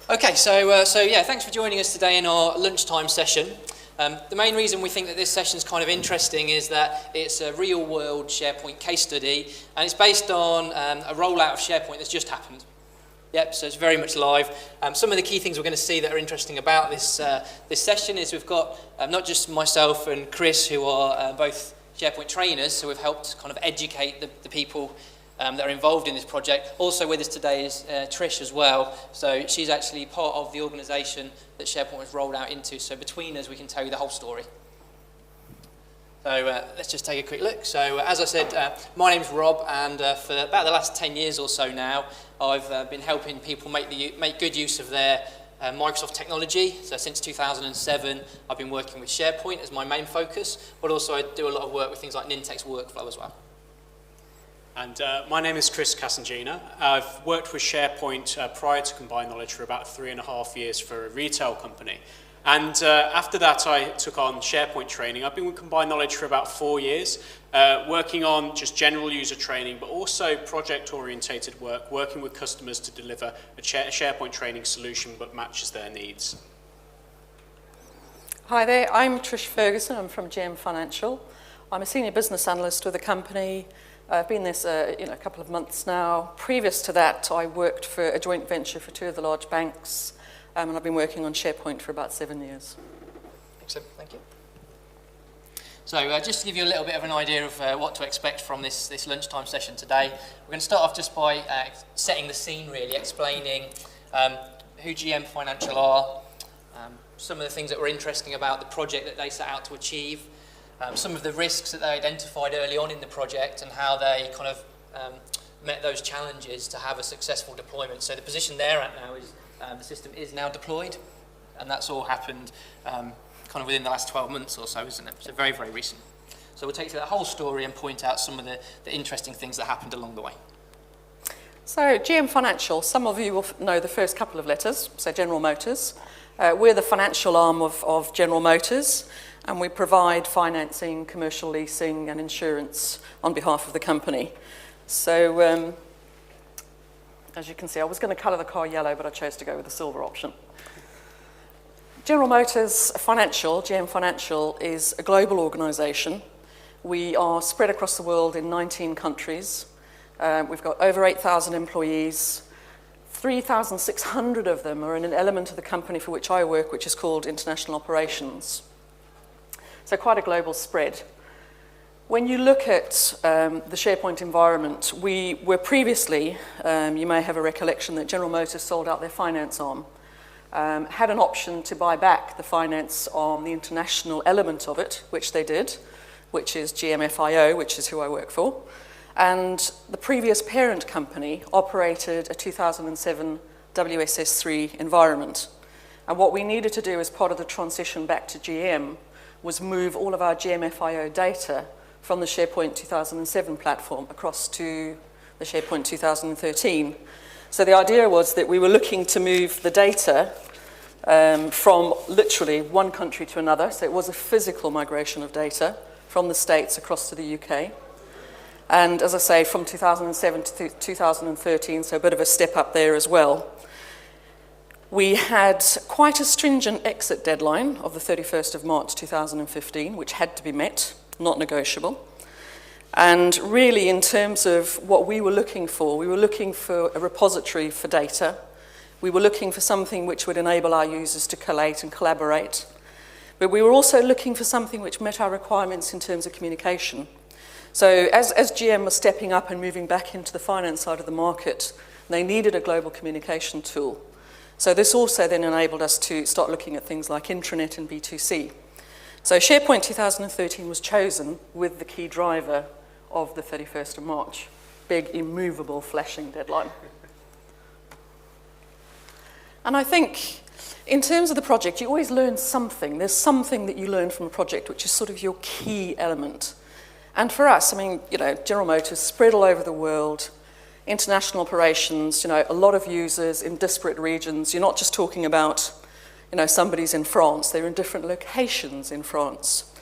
Okay, so yeah, thanks for joining us today in our lunchtime session. The main reason we think that this session is kind of interesting is that it's a real-world SharePoint case study, and it's based on a rollout of SharePoint that's just happened. Yep, so it's very much live. Some of the key things we're going to see that are interesting about this session is we've got not just myself and Chris, who are both SharePoint trainers, so we've helped kind of educate the people that are involved in this project. Also with us today is Trish as well. So she's actually part of the organisation that SharePoint was rolled out into. So between us, we can tell you the whole story. So let's just take a quick look. So as I said, my name's Rob, and for about the last 10 years or so now, I've been helping people make good use of their Microsoft technology. So since 2007, I've been working with SharePoint as my main focus, but also I do a lot of work with things like Nintex Workflow as well. And my name is Chris Casangina. I've worked with SharePoint prior to Combined Knowledge for about 3.5 years for a retail company. And after that, I took on SharePoint training. I've been with Combined Knowledge for about 4 years, working on just general user training, but also project-orientated work, working with customers to deliver a SharePoint training solution that matches their needs. Hi there, I'm Trish Ferguson. I'm from GM Financial. I'm a senior business analyst with the company. I've been there a couple of months now. Previous to that, I worked for a joint venture for 2 of the large banks, and I've been working on SharePoint for about 7 years. Excellent, thank you. So just to give you a little bit of an idea of what to expect from this lunchtime session today, we're going to start off just by setting the scene, really, explaining who GM Financial are, some of the things that were interesting about the project that they set out to achieve, some of the risks that they identified early on in the project and how they kind of met those challenges to have a successful deployment. So the position they're at now is the system is now deployed, and that's all happened kind of within the last 12 months or so, isn't it? So very, very recent. So we'll take you through that whole story and point out some of the interesting things that happened along the way. So GM Financial, some of you will know the first couple of letters, so General Motors. We're the financial arm of General Motors, and we provide financing, commercial leasing and insurance on behalf of the company. So as you can see, I was going to colour the car yellow, but I chose to go with the silver option. General Motors Financial, GM Financial, is a global organisation. We are spread across the world in 19 countries. We've got over 8,000 employees. 3,600 of them are in an element of the company for which I work, which is called International Operations. So quite a global spread. When you look at the SharePoint environment, we were previously, you may have a recollection that General Motors sold out their finance arm, had an option to buy back the finance arm, the international element of it, which they did, which is GMFIO, which is who I work for. And the previous parent company operated a 2007 WSS3 environment. And what we needed to do as part of the transition back to GM was move all of our GMFIO data from the SharePoint 2007 platform across to the SharePoint 2013. So the idea was that we were looking to move the data from literally one country to another. So it was a physical migration of data from the States across to the UK. And as I say, from 2007 to 2013, so a bit of a step up there as well. We had quite a stringent exit deadline of the 31st of March 2015, which had to be met, not negotiable. And really, in terms of what we were looking for a repository for data. We were looking for something which would enable our users to collate and collaborate. But we were also looking for something which met our requirements in terms of communication. So as GM was stepping up and moving back into the finance side of the market, they needed a global communication tool. So this also then enabled us to start looking at things like intranet and B2C. So SharePoint 2013 was chosen with the key driver of the 31st of March. Big, immovable, flashing deadline. And I think in terms of the project, you always learn something. There's something that you learn from a project which is sort of your key element. And for us, I mean, General Motors spread all over the world, international operations, a lot of users in disparate regions. You're not just talking about, somebody's in France. They're in different locations in France.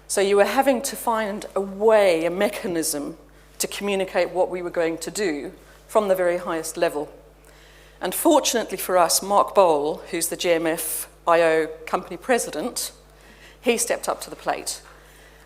So you were having to find a way, a mechanism to communicate what we were going to do from the very highest level. And fortunately for us, Mark Bowl, who's the GMF IO company president, he stepped up to the plate.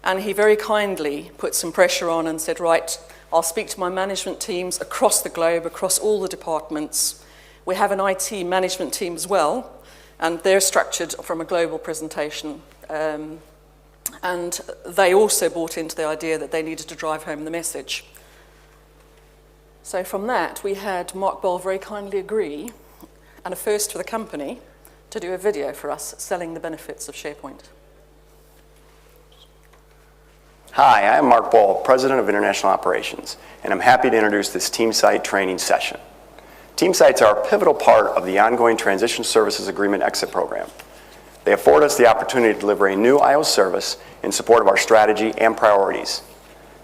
And he very kindly put some pressure on and said, right, I'll speak to my management teams across the globe, across all the departments. We have an IT management team as well, and they're structured from a global presentation. And they also bought into the idea that they needed to drive home the message. So from that, we had Mark Bowl very kindly agree, and a first for the company, to do a video for us selling the benefits of SharePoint. Hi, I'm Mark Bowl, President of International Operations, and I'm happy to introduce this Team Site training session. Team Sites are a pivotal part of the ongoing Transition Services Agreement exit program. They afford us the opportunity to deliver a new IO service in support of our strategy and priorities.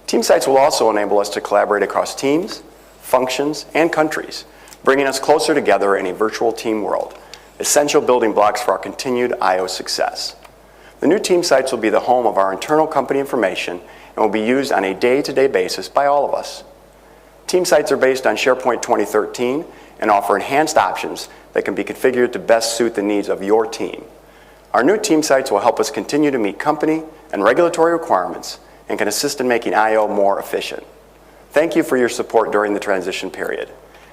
Team Sites will also enable us to collaborate across teams, functions, and countries, bringing us closer together in a virtual team world, essential building blocks for our continued IO success. The new Team Sites will be the home of our internal company information and will be used on a day-to-day basis by all of us. Team Sites are based on SharePoint 2013 and offer enhanced options that can be configured to best suit the needs of your team. Our new Team Sites will help us continue to meet company and regulatory requirements and can assist in making IO more efficient. Thank you for your support during the transition period.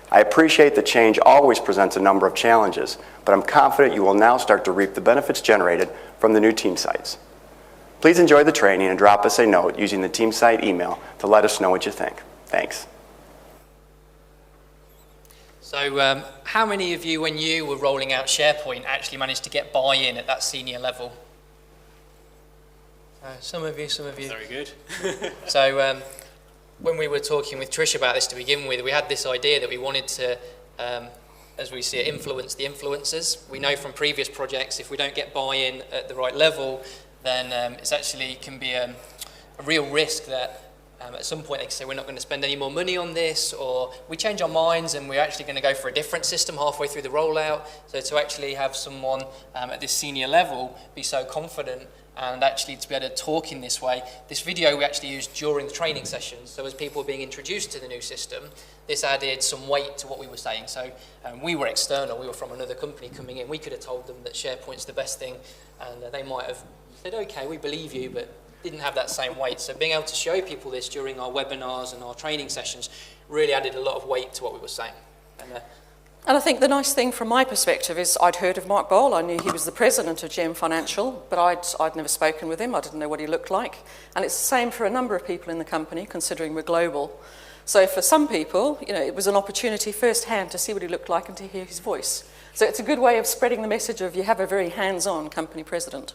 I appreciate that change always presents a number of challenges, but I'm confident you will now start to reap the benefits generated from the new Team Sites. Please enjoy the training and drop us a note using the Team Site email to let us know what you think. Thanks. So how many of you, when you were rolling out SharePoint, actually managed to get buy-in at that senior level? Some of you. Very good. So when we were talking with Trish about this to begin with, we had this idea that we wanted to, as we see it, influence the influencers. We know from previous projects, if we don't get buy-in at the right level, then it's actually can be a real risk that at some point they can say we're not going to spend any more money on this, or we change our minds and we're actually going to go for a different system halfway through the rollout. So to actually have someone at this senior level be so confident and actually to be able to talk in this way. This video we actually used during the training sessions, so as people were being introduced to the new system, this added some weight to what we were saying. So we were external, we were from another company coming in, we could have told them that SharePoint's the best thing, and they might have said, okay, we believe you, but didn't have that same weight. So being able to show people this during our webinars and our training sessions really added a lot of weight to what we were saying. And I think the nice thing from my perspective is I'd heard of Mark Bowl. I knew he was the president of GM Financial, but I'd never spoken with him. I didn't know what he looked like. And it's the same for a number of people in the company, considering we're global. So for some people, it was an opportunity firsthand to see what he looked like and to hear his voice. So it's a good way of spreading the message of you have a very hands-on company president.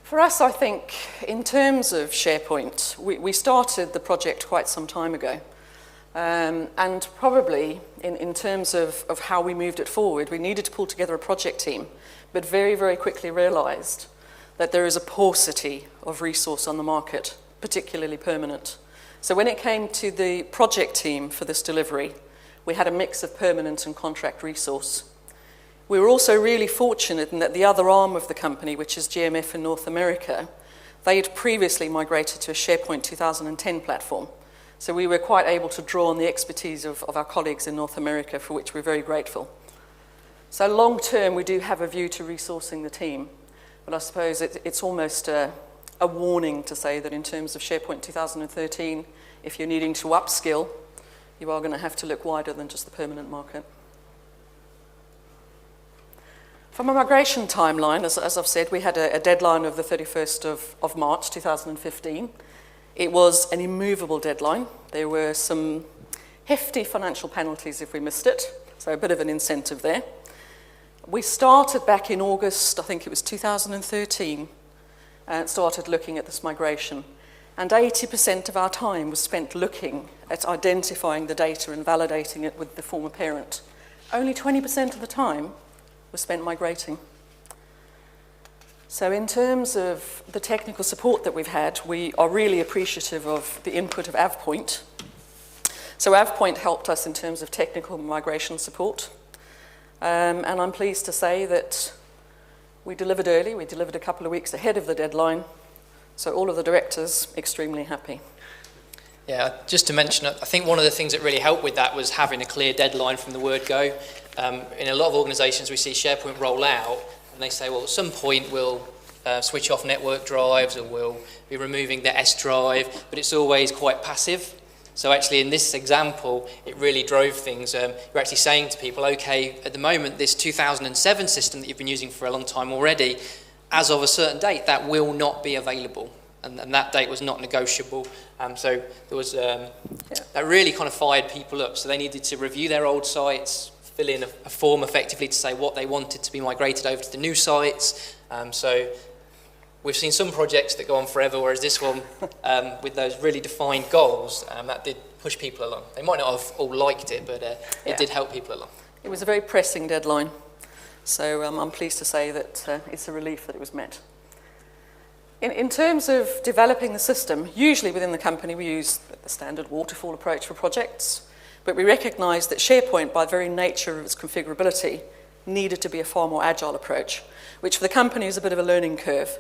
For us, I think, in terms of SharePoint, we started the project quite some time ago. And probably in terms of how we moved it forward, we needed to pull together a project team, but very, very quickly realized that there is a paucity of resource on the market, particularly permanent. So when it came to the project team for this delivery, we had a mix of permanent and contract resource. We were also really fortunate in that the other arm of the company, which is GMF in North America, they had previously migrated to a SharePoint 2010 platform. So we were quite able to draw on the expertise of our colleagues in North America, for which we're very grateful. So long term, we do have a view to resourcing the team. But I suppose it's almost a warning to say that in terms of SharePoint 2013, if you're needing to upskill, you are going to have to look wider than just the permanent market. From a migration timeline, as I've said, we had a deadline of the 31st of March 2015. It was an immovable deadline. There were some hefty financial penalties if we missed it, so a bit of an incentive there. We started back in August, I think it was 2013, and started looking at this migration. And 80% of our time was spent looking at identifying the data and validating it with the former parent. Only 20% of the time was spent migrating. So in terms of the technical support that we've had, we are really appreciative of the input of AvePoint. So AvePoint helped us in terms of technical migration support. And I'm pleased to say that we delivered early. We delivered a couple of weeks ahead of the deadline. So all of the directors extremely happy. Yeah, just to mention, I think one of the things that really helped with that was having a clear deadline from the word go. In a lot of organisations, we see SharePoint roll out, and they say, well, at some point we'll switch off network drives, or we'll be removing the S drive, but it's always quite passive. So actually, in this example, it really drove things. You're actually saying to people, okay, at the moment, this 2007 system that you've been using for a long time already, as of a certain date, that will not be available. And that date was not negotiable. So there was, that really kind of fired people up. So they needed to review their old sites, fill in a form effectively to say what they wanted to be migrated over to the new sites. So we've seen some projects that go on forever, whereas this one, with those really defined goals, that did push people along. They might not have all liked it, but it did help people along. It was a very pressing deadline. So I'm pleased to say that it's a relief that it was met. In terms of developing the system, usually within the company we use the standard waterfall approach for projects, but we recognised that SharePoint, by the very nature of its configurability, needed to be a far more agile approach, which for the company is a bit of a learning curve.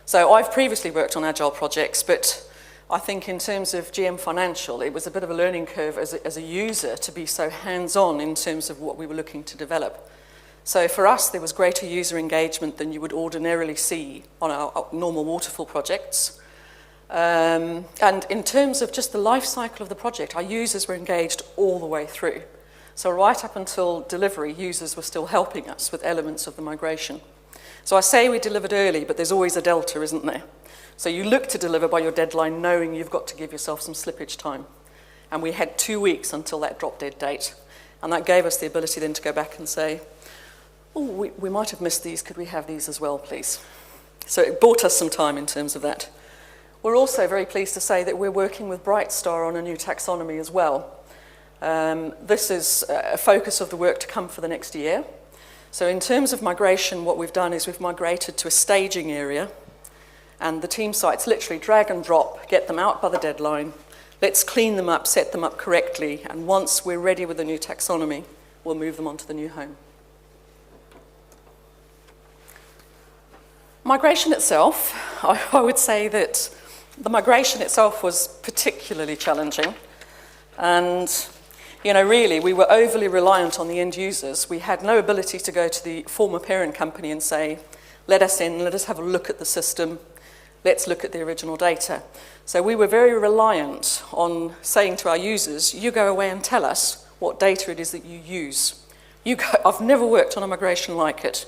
So I've previously worked on agile projects, but I think in terms of GM Financial, it was a bit of a learning curve as a user to be so hands-on in terms of what we were looking to develop. So for us, there was greater user engagement than you would ordinarily see on our normal waterfall projects. And in terms of just the life cycle of the project, our users were engaged all the way through. So right up until delivery, users were still helping us with elements of the migration. So I say we delivered early, but there's always a delta, isn't there? So you look to deliver by your deadline, knowing you've got to give yourself some slippage time. And we had 2 weeks until that drop-dead date. And that gave us the ability then to go back and say, oh, we might have missed these. Could we have these as well, please? So it bought us some time in terms of that. We're also very pleased to say that we're working with Brightstar on a new taxonomy as well. This is a focus of the work to come for the next year. So in terms of migration, what we've done is we've migrated to a staging area, and the team sites literally drag and drop, get them out by the deadline. Let's clean them up, set them up correctly, and once we're ready with the new taxonomy, we'll move them onto the new home. Migration itself, I would say that the migration itself was particularly challenging. And, you know, really, we were overly reliant on the end users. We had no ability to go to the former parent company and say, let us in, let us have a look at the system, let's look at the original data. So we were very reliant on saying to our users, you go away and tell us what data it is that you use. I've never worked on a migration like it.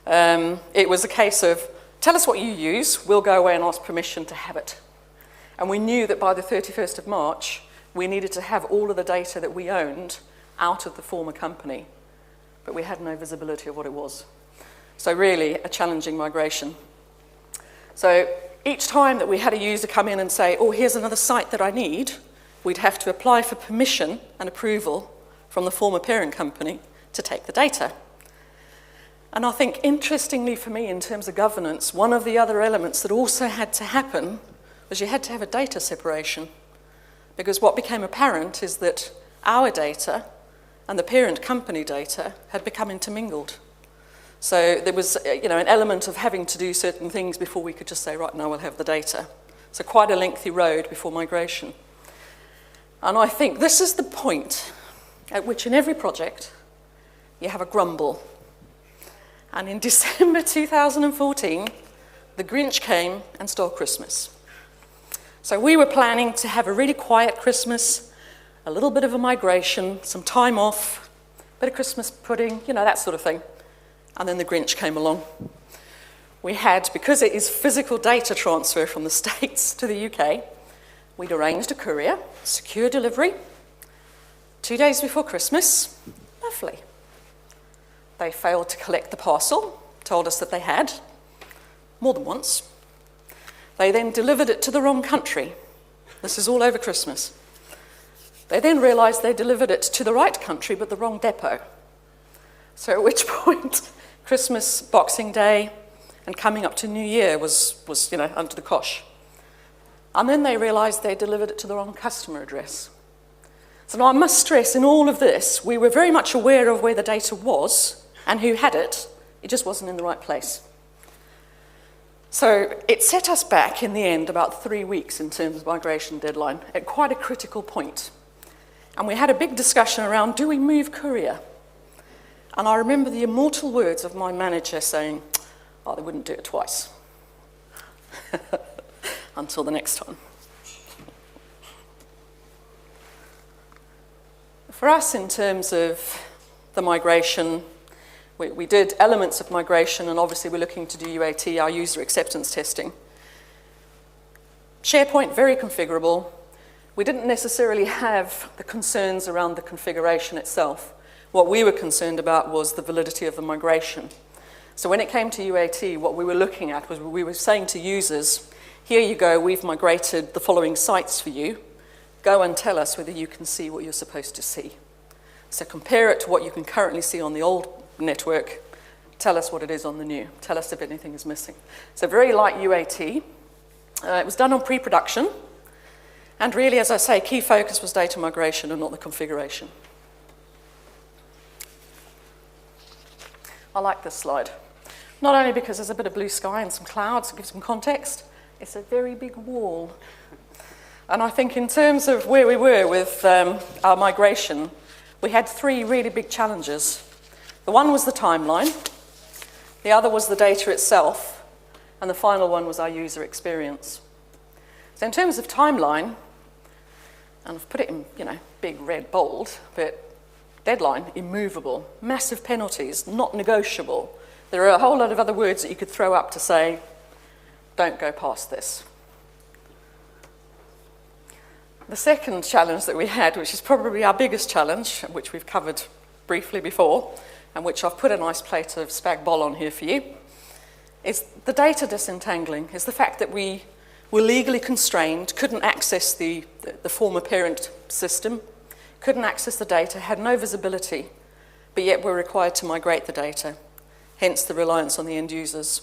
It was a case of, tell us what you use, we'll go away and ask permission to have it. And we knew that by the 31st of March, we needed to have all of the data that we owned out of the former company, but we had no visibility of what it was. So really, a challenging migration. So each time that we had a user come in and say, oh, here's another site that I need, we'd have to apply for permission and approval from the former parent company to take the data. And I think, interestingly for me, in terms of governance, one of the other elements that also had to happen was you had to have a data separation. Because what became apparent is that our data and the parent company data had become intermingled. So there was, an element of having to do certain things before we could just say, right, now we'll have the data. So quite a lengthy road before migration. And I think this is the point at which in every project you have a grumble. And in December 2014, the Grinch came and stole Christmas. So we were planning to have a really quiet Christmas, a little bit of a migration, some time off, a bit of Christmas pudding, that sort of thing. And then the Grinch came along. We had, because it is physical data transfer from the States to the UK, we'd arranged a courier, secure delivery, 2 days before Christmas. Lovely. They failed to collect the parcel, told us that they had, more than once. They then delivered it to the wrong country. This is all over Christmas. They then realised they delivered it to the right country, but the wrong depot. So at which point, Christmas, Boxing Day, and coming up to New Year was under the cosh. And then they realised they delivered it to the wrong customer address. So now I must stress, in all of this, we were very much aware of where the data was and who had it. It just wasn't in the right place. So it set us back in the end about 3 weeks in terms of migration deadline at quite a critical point. And we had a big discussion around, do we move courier? And I remember the immortal words of my manager saying, oh, they wouldn't do it twice. Until the next time. For us, in terms of the migration, we did elements of migration, and obviously we're looking to do UAT, our user acceptance testing. SharePoint, very configurable. We didn't necessarily have the concerns around the configuration itself. What we were concerned about was the validity of the migration. So when it came to UAT, what we were looking at was we were saying to users, here you go, we've migrated the following sites for you. Go and tell us whether you can see what you're supposed to see. So compare it to what you can currently see on the old network. Tell us what it is on the new. Tell us if anything is missing. So very light UAT. It was done on pre-production. And really, as I say, key focus was data migration and not the configuration. I like this slide. Not only because there's a bit of blue sky and some clouds to give some context, it's a very big wall. And I think in terms of where we were with our migration, we had 3 really big challenges. The one was the timeline, the other was the data itself, and the final one was our user experience. So in terms of timeline, and I've put it in, big red bold, but deadline, immovable, massive penalties, not negotiable. There are a whole lot of other words that you could throw up to say, don't go past this. The second challenge that we had, which is probably our biggest challenge, which we've covered briefly before, and which I've put a nice plate of spag bol on here for you, is the data disentangling, is the fact that we were legally constrained, couldn't access the former parent system, couldn't access the data, had no visibility, but yet were required to migrate the data, hence the reliance on the end users.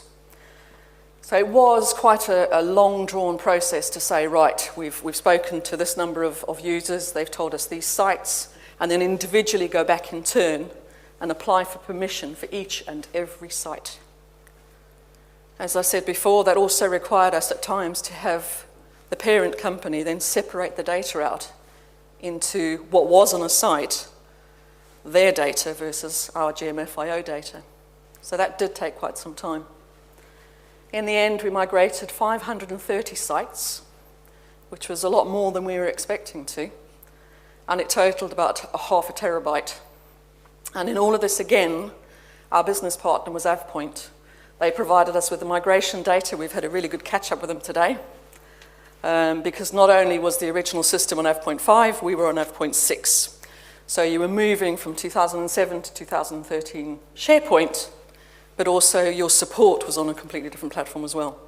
So it was quite a long-drawn process to say, right, we've spoken to this number of users, they've told us these sites, and then individually go back in turn and apply for permission for each and every site. As I said before, that also required us at times to have the parent company then separate the data out into what was on a site, their data versus our GMFIO data. So that did take quite some time. In the end, we migrated 530 sites, which was a lot more than we were expecting to, and it totaled about 0.5 terabyte. And in all of this, again, our business partner was AvePoint. They provided us with the migration data. We've had a really good catch-up with them today, because not only was the original system on AvePoint 5, we were on AvePoint 6. So you were moving from 2007 to 2013 SharePoint, but also your support was on a completely different platform as well.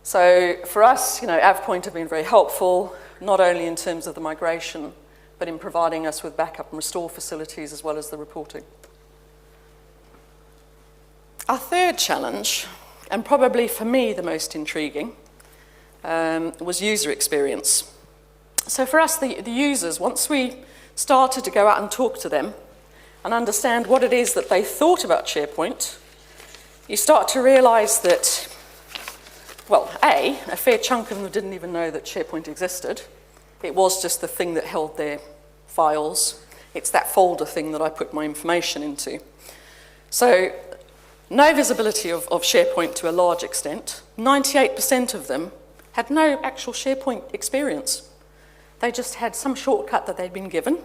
So for us, AvePoint have been very helpful, not only in terms of the migration, but in providing us with backup and restore facilities as well as the reporting. Our third challenge, and probably for me the most intriguing, was user experience. So for us, the users, once we started to go out and talk to them and understand what it is that they thought about SharePoint, you start to realize that, well, a fair chunk of them didn't even know that SharePoint existed. It was just the thing that held their files. It's that folder thing that I put my information into. So no visibility of SharePoint to a large extent. 98% of them had no actual SharePoint experience. They just had some shortcut that they'd been given,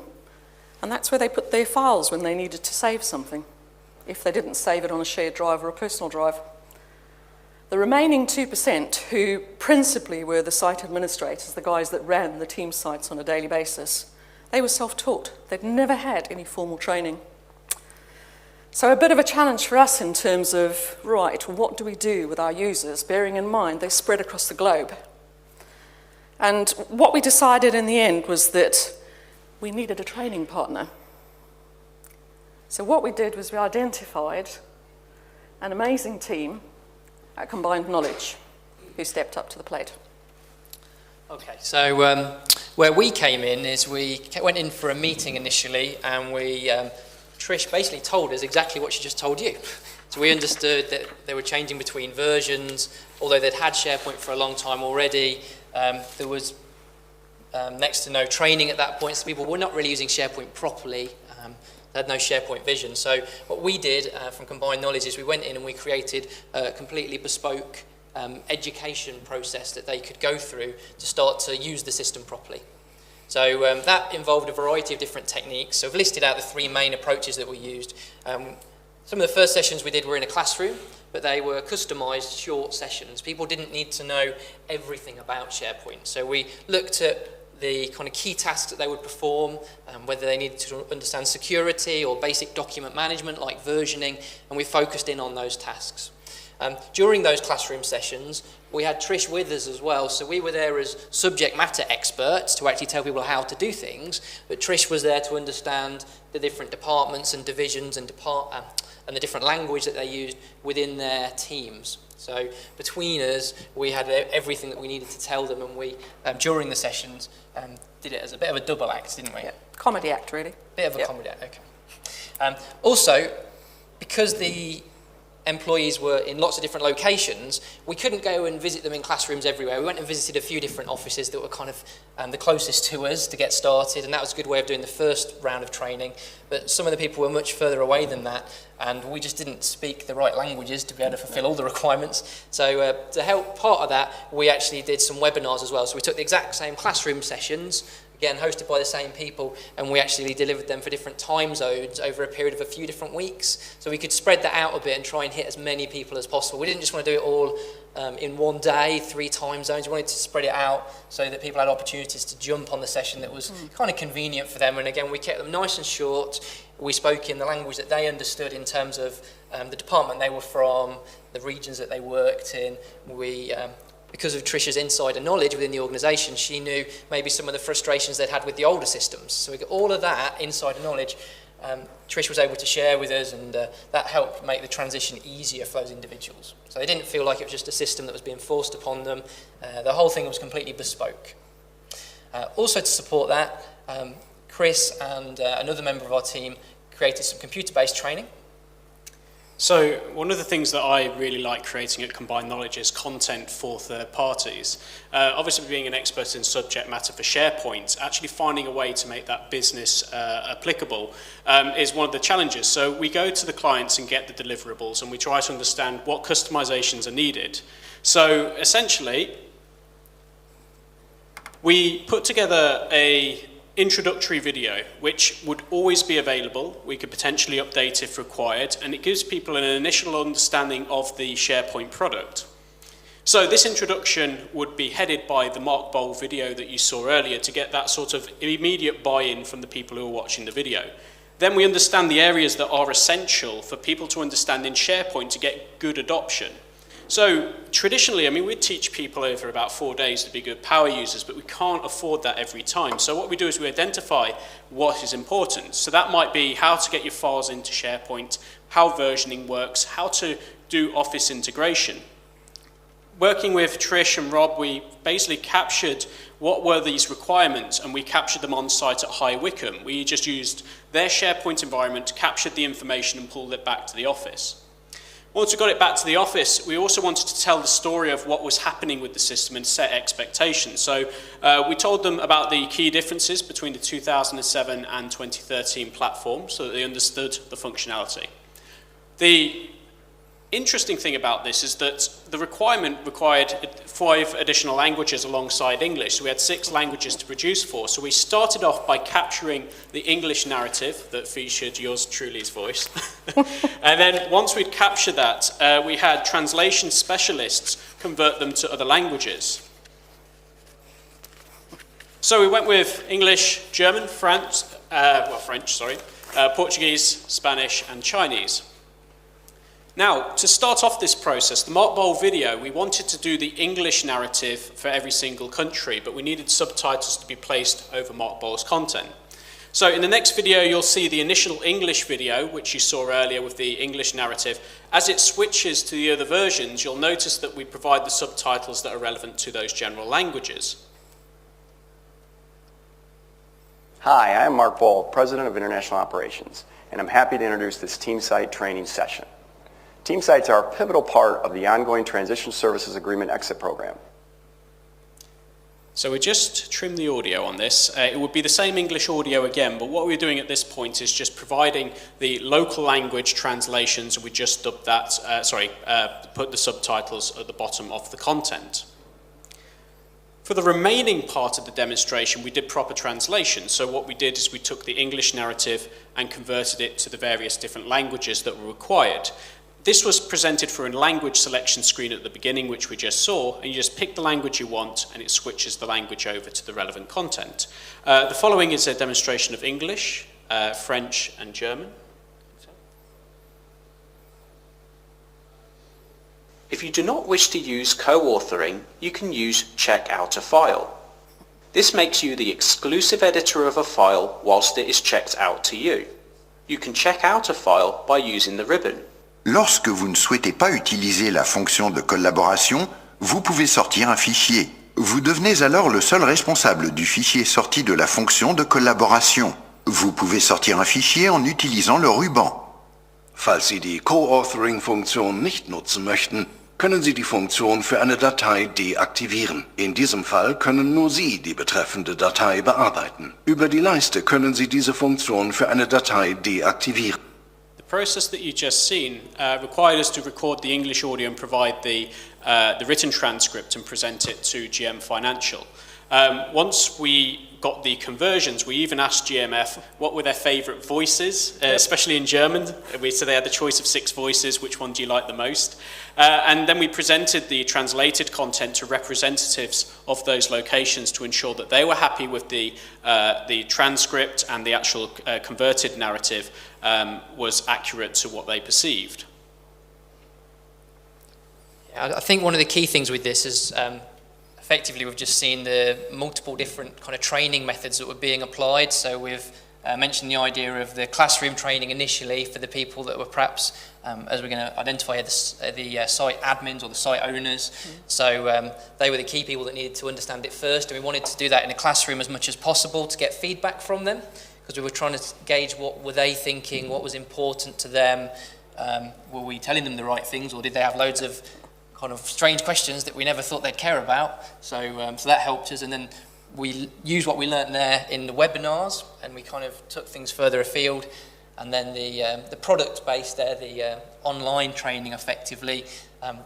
and that's where they put their files when they needed to save something, if they didn't save it on a shared drive or a personal drive. The remaining 2%, who principally were the site administrators, the guys that ran the team sites on a daily basis, they were self-taught. They'd never had any formal training. So a bit of a challenge for us in terms of, right, what do we do with our users, bearing in mind they spread across the globe? And what we decided in the end was that we needed a training partner. So what we did was we identified an amazing team at Combined Knowledge who stepped up to the plate. Okay, so where we came in is we went in for a meeting initially, and Trish basically told us exactly what she just told you. So we understood that they were changing between versions, although they'd had SharePoint for a long time already. There was next to no training at that point, so people were not really using SharePoint properly. They had no SharePoint vision. So what we did from Combined Knowledge is we went in and we created a completely bespoke education process that they could go through to start to use the system properly. So that involved a variety of different techniques. So I've listed out the 3 main approaches that we used. Some of the first sessions we did were in a classroom, but they were customized short sessions. People didn't need to know everything about SharePoint. So we looked at the kind of key tasks that they would perform, whether they needed to understand security or basic document management like versioning, and we focused in on those tasks. During those classroom sessions, we had Trish with us as well, so we were there as subject matter experts to actually tell people how to do things, but Trish was there to understand the different departments and divisions and the different language that they used within their teams. So between us, we had everything that we needed to tell them, and we, during the sessions, did it as a bit of a double act, didn't we? Yeah. Comedy act, really. Bit of a comedy act, okay. Also, because the employees were in lots of different locations, we couldn't go and visit them in classrooms everywhere. We went and visited a few different offices that were kind of the closest to us to get started, and that was a good way of doing the first round of training. But some of the people were much further away than that, and we just didn't speak the right languages to be able to fulfill all the requirements. So to help part of that, we actually did some webinars as well. So we took the exact same classroom sessions, again hosted by the same people, and we actually delivered them for different time zones over a period of a few different weeks. So we could spread that out a bit and try and hit as many people as possible. We didn't just want to do it all in one day, 3 time zones. We wanted to spread it out so that people had opportunities to jump on the session that was kind of convenient for them. And again, we kept them nice and short. We spoke in the language that they understood in terms of the department they were from, the regions that they worked in. Because of Trish's insider knowledge within the organisation, she knew maybe some of the frustrations they'd had with the older systems. So we got all of that insider knowledge Trish was able to share with us, and that helped make the transition easier for those individuals. So they didn't feel like it was just a system that was being forced upon them. The whole thing was completely bespoke. Also to support that, Chris and another member of our team created some computer-based training. So one of the things that I really like creating at Combined Knowledge is content for third parties. Obviously, being an expert in subject matter for SharePoint, actually finding a way to make that business applicable is one of the challenges. So we go to the clients and get the deliverables, and we try to understand what customizations are needed. So essentially, we put together a introductory video, which would always be available. We could potentially update if required, and it gives people an initial understanding of the SharePoint product. So this introduction would be headed by the Mark Bowl video that you saw earlier to get that sort of immediate buy-in from the people who are watching the video. Then we understand the areas that are essential for people to understand in SharePoint to get good adoption. So traditionally, I mean, we'd teach people over about 4 days to be good power users, but we can't afford that every time. So what we do is we identify what is important. So that might be how to get your files into SharePoint, how versioning works, how to do Office integration. Working with Trish and Rob, we basically captured what were these requirements, and we captured them on site at High Wycombe. We just used their SharePoint environment, captured the information and pulled it back to the office. Once we got it back to the office, we also wanted to tell the story of what was happening with the system and set expectations. So we told them about the key differences between the 2007 and 2013 platform so that they understood the functionality. The interesting thing about this is that the requirement required 5 additional languages alongside English. So we had 6 languages to produce for. So we started off by capturing the English narrative that featured yours truly's voice. And then once we'd captured that, we had translation specialists convert them to other languages. So we went with English, German, Portuguese, Spanish, and Chinese. Now, to start off this process, the Mark Bowl video, we wanted to do the English narrative for every single country, but we needed subtitles to be placed over Mark Bowl's content. So in the next video, you'll see the initial English video, which you saw earlier with the English narrative. As it switches to the other versions, you'll notice that we provide the subtitles that are relevant to those general languages. Hi, I'm Mark Bowl, President of International Operations, and I'm happy to introduce this team site training session. Team sites are a pivotal part of the ongoing Transition Services Agreement exit program. So we just trimmed the audio on this. It would be the same English audio again, but what we're doing at this point is just providing the local language translations. We just dubbed that, put the subtitles at the bottom of the content. For the remaining part of the demonstration, we did proper translation. So what we did is we took the English narrative and converted it to the various different languages that were required. This was presented for a language selection screen at the beginning, which we just saw, and you just pick the language you want, and it switches the language over to the relevant content. The following is a demonstration of English, French, and German. If you do not wish to use co-authoring, you can use check out a file. This makes you the exclusive editor of a file whilst it is checked out to you. You can check out a file by using the ribbon. Lorsque vous ne souhaitez pas utiliser la fonction de collaboration, vous pouvez sortir un fichier. Vous devenez alors le seul responsable du fichier sorti de la fonction de collaboration. Vous pouvez sortir un fichier en utilisant le ruban. Falls Sie die Co-Authoring-Funktion nicht nutzen möchten, können Sie die Funktion für eine Datei deaktivieren. In diesem Fall können nur Sie die betreffende Datei bearbeiten. Über die Leiste können Sie diese Funktion für eine Datei deaktivieren. The process that you've just seen required us to record the English audio and provide the written transcript and present it to GM Financial. Once we got the conversions, we even asked GMF what were their favourite voices, especially in German. So they had the choice of 6 voices, which one do you like the most? And then we presented the translated content to representatives of those locations to ensure that they were happy with the transcript and the actual converted narrative was accurate to what they perceived. I think one of the key things with this is effectively we've just seen the multiple different kind of training methods that were being applied. So we've mentioned the idea of the classroom training initially for the people that were perhaps, as we're going to identify, the site admins or the site owners. So they were the key people that needed to understand it first, and we wanted to do that in a classroom as much as possible to get feedback from them, because we were trying to gauge what were they thinking, what was important to them, were we telling them the right things, or did they have loads of kind of strange questions that we never thought they'd care about. So that helped us, and then we used what we learned there in the webinars, and we kind of took things further afield. And then the product base there, the online training effectively,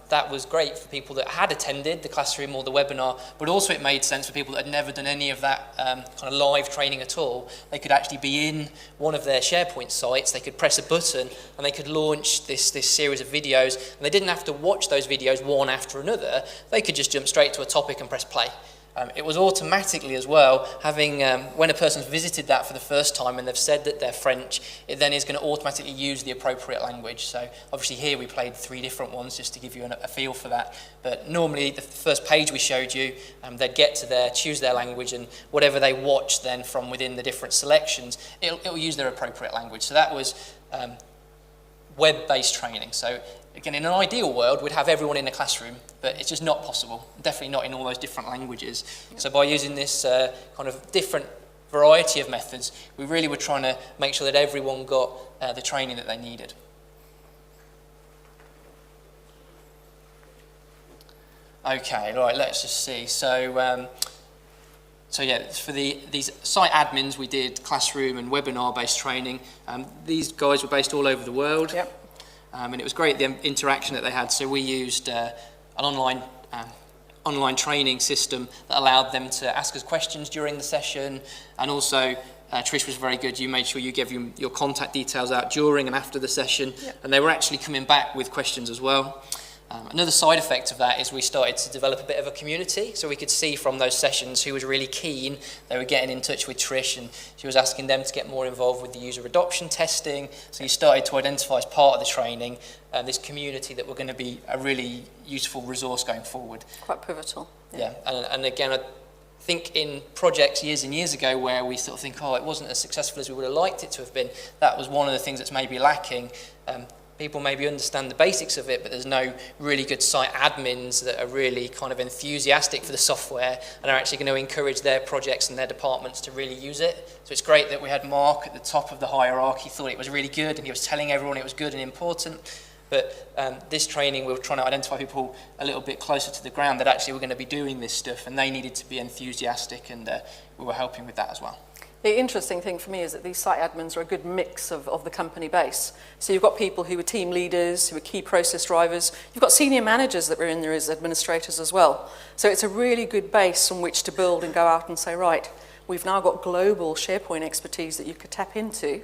that was great for people that had attended the classroom or the webinar, but also it made sense for people that had never done any of that kind of live training at all. They could actually be in one of their SharePoint sites, they could press a button and they could launch this series of videos, and they didn't have to watch those videos one after another. They could just jump straight to a topic and press play. It was automatically as well, having when a person's visited that for the first time and they've said that they're French, it then is going to automatically use the appropriate language. So obviously here we played 3 different ones just to give you a feel for that. But normally the first page we showed you, they'd get to there, choose their language, and whatever they watch then from within the different selections, it'll use their appropriate language. So that was web-based training. So again, in an ideal world, we'd have everyone in a classroom, but it's just not possible, definitely not in all those different languages. So by using this kind of different variety of methods, we really were trying to make sure that everyone got the training that they needed. Okay, right, let's just see. So yeah, for these site admins, we did classroom and webinar-based training. These guys were based all over the world. Yep. And it was great, the interaction that they had. So we used an online training system that allowed them to ask us questions during the session. And also, Trish was very good. You made sure you gave your contact details out during and after the session. Yep. And they were actually coming back with questions as well. Another side effect of that is we started to develop a bit of a community, so we could see from those sessions who was really keen. They were getting in touch with Trish, and she was asking them to get more involved with the user adoption testing. So you started to identify as part of the training this community that were going to be a really useful resource going forward. Quite pivotal. Yeah, and again, I think in projects years and years ago where we sort of think, it wasn't as successful as we would have liked it to have been, that was one of the things that's maybe lacking. People maybe understand the basics of it, but there's no really good site admins that are really kind of enthusiastic for the software and are actually going to encourage their projects and their departments to really use it. So it's great that we had Mark at the top of the hierarchy, thought it was really good, and he was telling everyone it was good and important. But this training, we were trying to identify people a little bit closer to the ground that actually were going to be doing this stuff, and they needed to be enthusiastic, and we were helping with that as well. The interesting thing for me is that these site admins are a good mix of the company base. So you've got people who are team leaders, who are key process drivers. You've got senior managers that were in there as administrators as well. So it's a really good base on which to build and go out and say, right, we've now got global SharePoint expertise that you could tap into.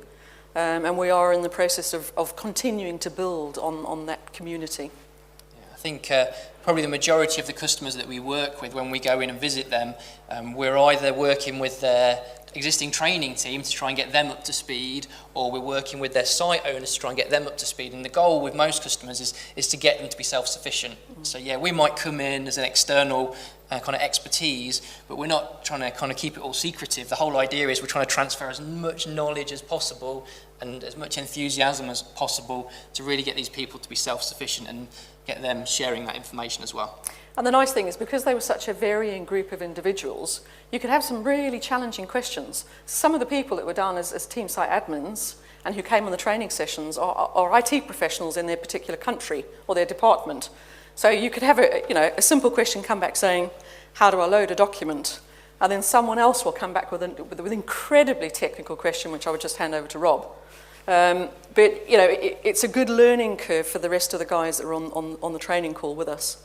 And we are in the process of continuing to build on that community. I think probably the majority of the customers that we work with, when we go in and visit them, we're either working with their existing training team to try and get them up to speed, or we're working with their site owners to try and get them up to speed. And the goal with most customers is to get them to be self-sufficient. So yeah, we might come in as an external kind of expertise, but we're not trying to kind of keep it all secretive. The whole idea is we're trying to transfer as much knowledge as possible and as much enthusiasm as possible to really get these people to be self-sufficient and get them sharing that information as well. And the nice thing is, because they were such a varying group of individuals, you could have some really challenging questions. Some of the people that were down as team site admins and who came on the training sessions are IT professionals in their particular country or their department. So you could have a simple question come back saying, how do I load a document? And then someone else will come back with an incredibly technical question, which I would just hand over to Rob. But it's a good learning curve for the rest of the guys that are on the training call with us.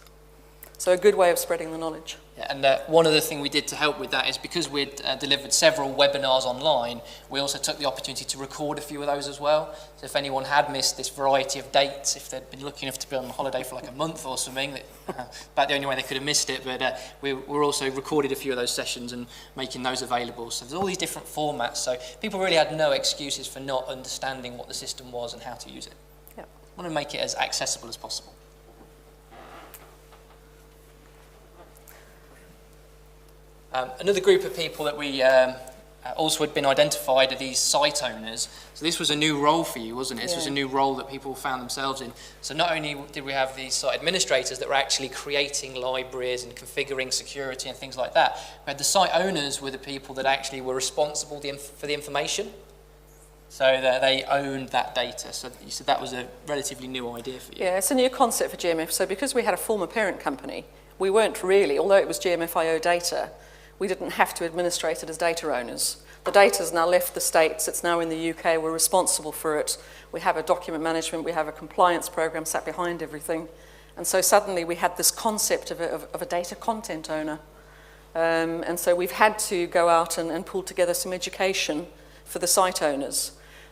So a good way of spreading the knowledge. Yeah, and one other thing we did to help with that is because we'd delivered several webinars online, we also took the opportunity to record a few of those as well. So if anyone had missed this variety of dates, if they'd been lucky enough to be on holiday for like a month or something, about the only way they could have missed it, but we're also recorded a few of those sessions and making those available. So there's all these different formats, so people really had no excuses for not understanding what the system was and how to use it. Yeah. I want to make it as accessible as possible. Another group of people that we also had been identified are these site owners. So this was a new role for you, wasn't it? This was a new role that people found themselves in. So not only did we have these site administrators that were actually creating libraries and configuring security and things like that, but the site owners were the people that actually were responsible for the information. So that they owned that data. So you said that was a relatively new idea for you. Yeah, it's a new concept for GMF. So because we had a former parent company, we weren't really, although it was GMFIO data, we didn't have to administrate it as data owners. The data's now left the States, it's now in the UK, we're responsible for it. We have a document management, we have a compliance program sat behind everything. And so suddenly we had this concept of a data content owner. And so we've had to go out and pull together some education for the site owners.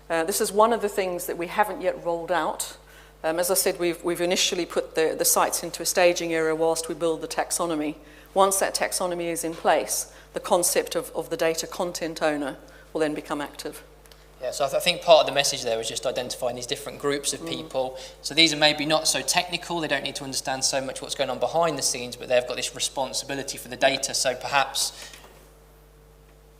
This is one of the things that we haven't yet rolled out. As I said, we've initially put the sites into a staging area whilst we build the taxonomy. Once that taxonomy is in place, the concept of the data content owner will then become active. Yeah, so I think part of the message there was just identifying these different groups of people. So these are maybe not so technical, they don't need to understand so much what's going on behind the scenes, but they've got this responsibility for the data. So perhaps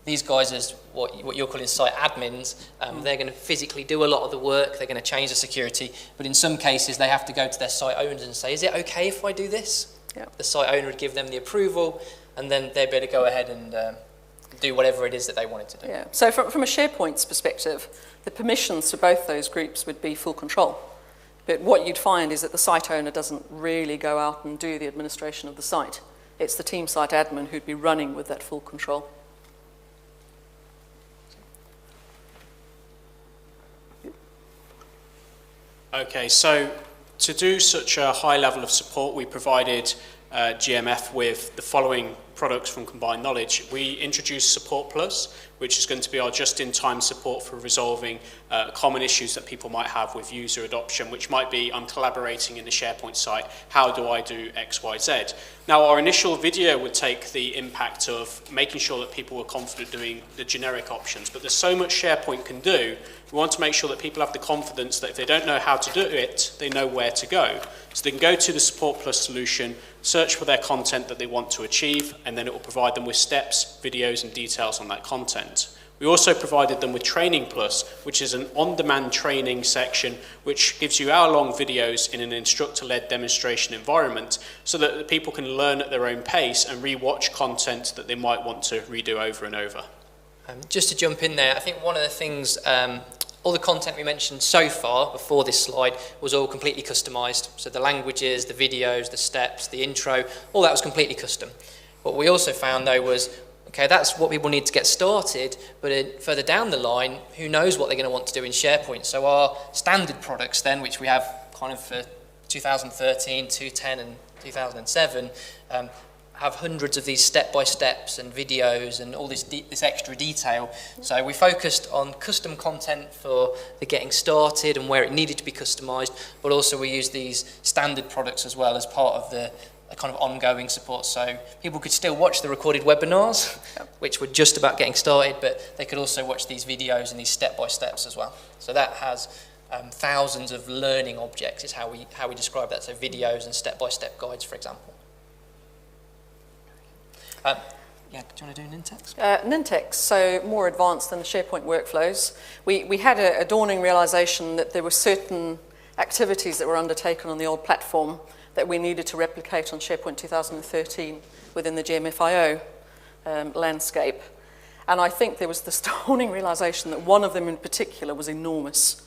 these guys, as what you're calling site admins, they're going to physically do a lot of the work, they're going to change the security, but in some cases they have to go to their site owners and say, is it okay if I do this? Yep. The site owner would give them the approval, and then they'd better go ahead and do whatever it is that they wanted to do. Yeah. So from a SharePoint's perspective, the permissions for both those groups would be full control. But what you'd find is that the site owner doesn't really go out and do the administration of the site. It's the team site admin who'd be running with that full control. Okay, so to do such a high level of support, we provided GMF with the following products from Combined Knowledge. We introduced Support Plus, which is going to be our just-in-time support for resolving common issues that people might have with user adoption, which might be, I'm collaborating in the SharePoint site, how do I do X, Y, Z? Now, our initial video would take the impact of making sure that people were confident doing the generic options, but there's so much SharePoint can do, we want to make sure that people have the confidence that if they don't know how to do it, they know where to go. So they can go to the Support Plus solution, search for their content that they want to achieve, and then it will provide them with steps, videos, and details on that content. We also provided them with Training Plus, which is an on-demand training section which gives you hour-long videos in an instructor-led demonstration environment so that the people can learn at their own pace and re-watch content that they might want to redo over and over. Just to jump in there, I think one of the things all the content we mentioned so far before this slide was all completely customized. So the languages, the videos, the steps, the intro, all that was completely custom. What we also found though was, okay, that's what people need to get started, but further down the line, who knows what they're going to want to do in SharePoint. So our standard products then, which we have kind of for 2013, 2010 and 2007, have hundreds of these step-by-steps and videos and all this extra detail. So we focused on custom content for the getting started and where it needed to be customized, but also we used these standard products as well as part of the kind of ongoing support. So people could still watch the recorded webinars, which were just about getting started, but they could also watch these videos and these step-by-steps as well. So that has thousands of learning objects is how we describe that. So videos and step-by-step guides, for example. Yeah, do you want to do Nintex? Nintex, so more advanced than the SharePoint workflows. We had a dawning realization that there were certain activities that were undertaken on the old platform that we needed to replicate on SharePoint 2013 within the GMFIO landscape. And I think there was this dawning realization that one of them in particular was enormous.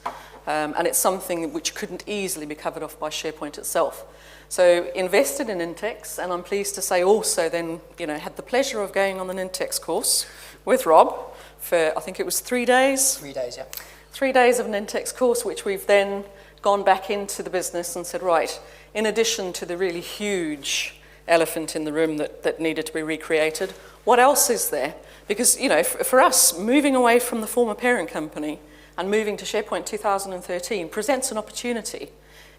And it's something which couldn't easily be covered off by SharePoint itself. So invested in Nintex, and I'm pleased to say also then, had the pleasure of going on the Nintex course with Rob for, I think it was 3 days. 3 days, yeah. 3 days of an Nintex course, which we've then gone back into the business and said, right, in addition to the really huge elephant in the room that needed to be recreated, what else is there? Because, for us, moving away from the former parent company and moving to SharePoint 2013 presents an opportunity.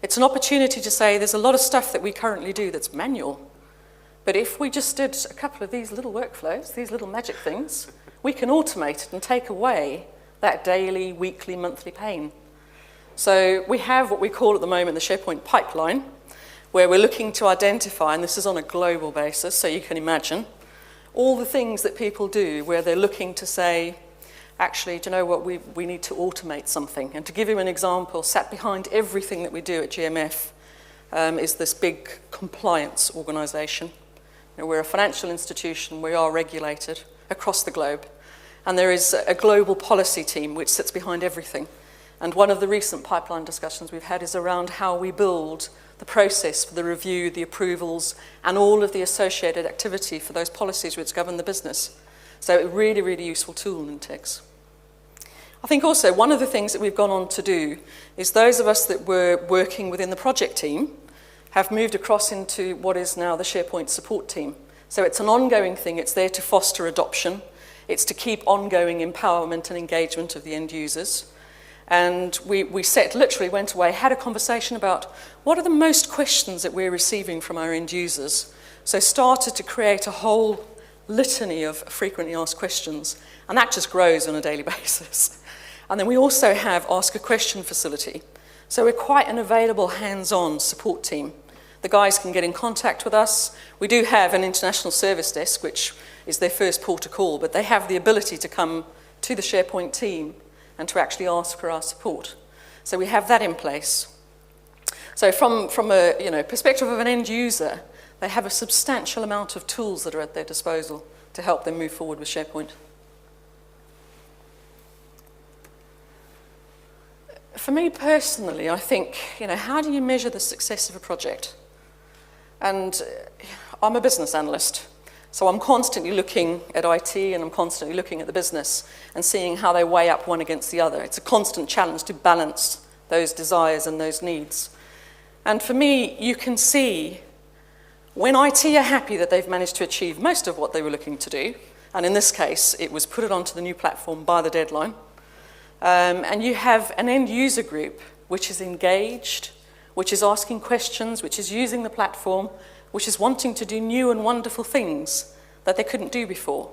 It's an opportunity to say there's a lot of stuff that we currently do that's manual. But if we just did a couple of these little workflows, these little magic things, we can automate it and take away that daily, weekly, monthly pain. So we have what we call at the moment the SharePoint pipeline, where we're looking to identify, and this is on a global basis, so you can imagine, all the things that people do where they're looking to say, actually, do you know what, we need to automate something. And to give you an example, sat behind everything that we do at GMF is this big compliance organisation. We're a financial institution, we are regulated across the globe. And there is a global policy team which sits behind everything. And one of the recent pipeline discussions we've had is around how we build the process for the review, the approvals, and all of the associated activity for those policies which govern the business. So a really, really useful tool in Nintex. I think also one of the things that we've gone on to do is those of us that were working within the project team have moved across into what is now the SharePoint support team. So it's an ongoing thing. It's there to foster adoption. It's to keep ongoing empowerment and engagement of the end users. And we literally went away, had a conversation about what are the most questions that we're receiving from our end users. So started to create a whole litany of frequently asked questions. And that just grows on a daily basis. And then we also have Ask a Question facility. So we're quite an available hands-on support team. The guys can get in contact with us. We do have an international service desk, which is their first port of call, but they have the ability to come to the SharePoint team and to actually ask for our support. So we have that in place. So from a perspective of an end user, they have a substantial amount of tools that are at their disposal to help them move forward with SharePoint. For me personally, I think, how do you measure the success of a project? And I'm a business analyst, so I'm constantly looking at IT and I'm constantly looking at the business and seeing how they weigh up one against the other. It's a constant challenge to balance those desires and those needs. And for me, you can see when IT are happy that they've managed to achieve most of what they were looking to do, and in this case, it was put it onto the new platform by the deadline, and you have an end user group which is engaged, which is asking questions, which is using the platform, which is wanting to do new and wonderful things that they couldn't do before.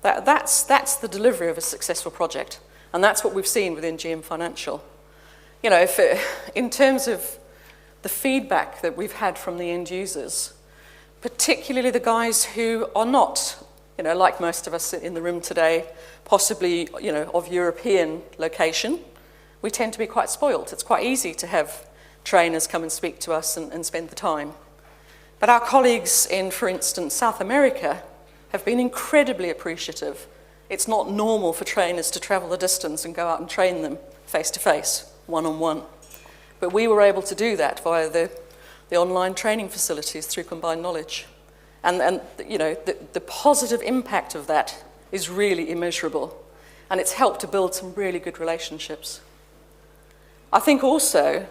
That's the delivery of a successful project, and that's what we've seen within GM Financial. In terms of the feedback that we've had from the end users, particularly the guys who are not, like most of us in the room today, possibly, of European location, we tend to be quite spoilt. It's quite easy to have trainers come and speak to us and spend the time. But our colleagues in, for instance, South America have been incredibly appreciative It's not normal for trainers to travel the distance and go out and train them face-to-face, one-on-one. But we were able to do that via the online training facilities through Combined Knowledge. And you know, the positive impact of that is really immeasurable. And it's helped to build some really good relationships. I think also,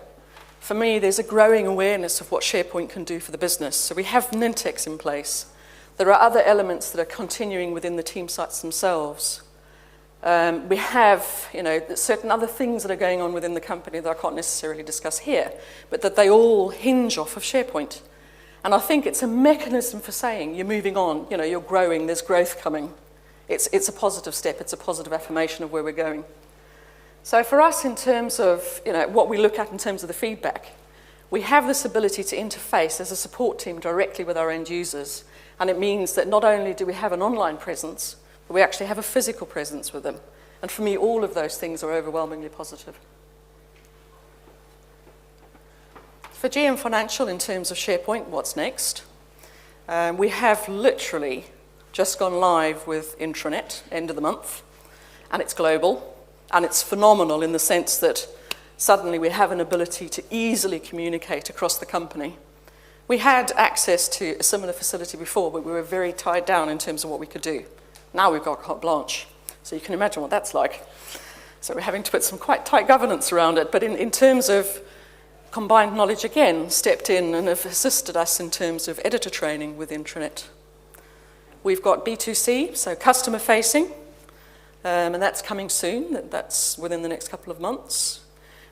for me, there's a growing awareness of what SharePoint can do for the business. So we have Nintex in place. There are other elements that are continuing within the team sites themselves. We have, you know, certain other things that are going on within the company that I can't necessarily discuss here, but that they all hinge off of SharePoint. And I think it's a mechanism for saying you're moving on, you know, you're growing, there's growth coming. It's a positive step, it's a positive affirmation of where we're going. So for us, in terms of, you know, what we look at in terms of the feedback, we have this ability to interface as a support team directly with our end users. And it means that not only do we have an online presence, but we actually have a physical presence with them. And for me, all of those things are overwhelmingly positive. For GM Financial, in terms of SharePoint, what's next? We have literally just gone live with intranet, end of the month, and it's global. And it's phenomenal in the sense that suddenly we have an ability to easily communicate across the company. We had access to a similar facility before, but we were very tied down in terms of what we could do. Now we've got carte blanche, so you can imagine what that's like. So we're having to put some quite tight governance around it, but in terms of Combined Knowledge, again, stepped in and have assisted us in terms of editor training with intranet. We've got B2C, so customer facing, and that's coming soon. That's within the next couple of months.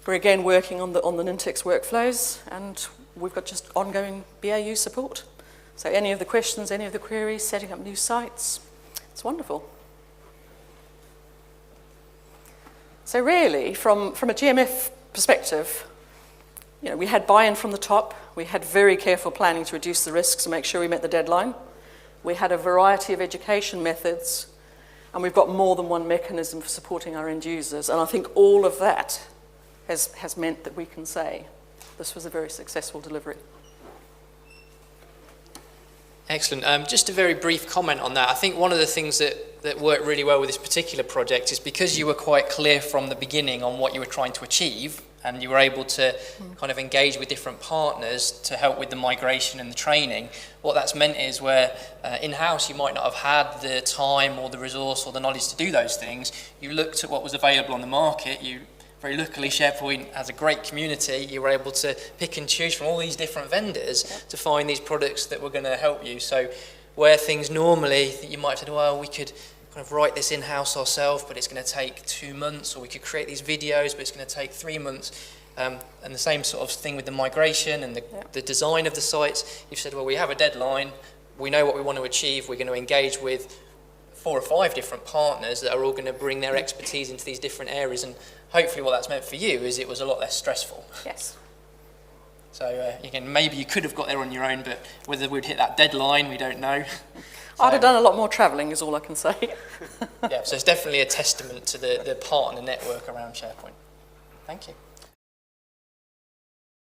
We're again working on the Nintex workflows, and we've got just ongoing BAU support. So any of the questions, any of the queries, setting up new sites, it's wonderful. So really, from a GMF perspective, you know, we had buy-in from the top. We had very careful planning to reduce the risks and make sure we met the deadline. We had a variety of education methods, and we've got more than one mechanism for supporting our end users. And I think all of that has meant that we can say this was a very successful delivery. Excellent. Just a very brief comment on that. I think one of the things that worked really well with this particular project is because you were quite clear from the beginning on what you were trying to achieve, and you were able to kind of engage with different partners to help with the migration and the training. What that's meant is where in-house you might not have had the time or the resource or the knowledge to do those things, you looked at what was available on the market. Very luckily, SharePoint has a great community. You were able to pick and choose from all these different vendors to find these products that were going to help you. So where things normally, you might have said, well, we could kind of write this in-house ourselves, but it's going to take 2 months, or we could create these videos, but it's going to take 3 months. And the same sort of thing with the migration and the design of the sites. You've said, well, we have a deadline. We know what we want to achieve. We're going to engage with 4 or 5 different partners that are all going to bring their expertise into these different areas. And hopefully what that's meant for you is it was a lot less stressful. Yes. So again, maybe you could have got there on your own, but whether we'd hit that deadline, we don't know. So, I'd have done a lot more travelling is all I can say. Yeah, so it's definitely a testament to the partner network around SharePoint. Thank you.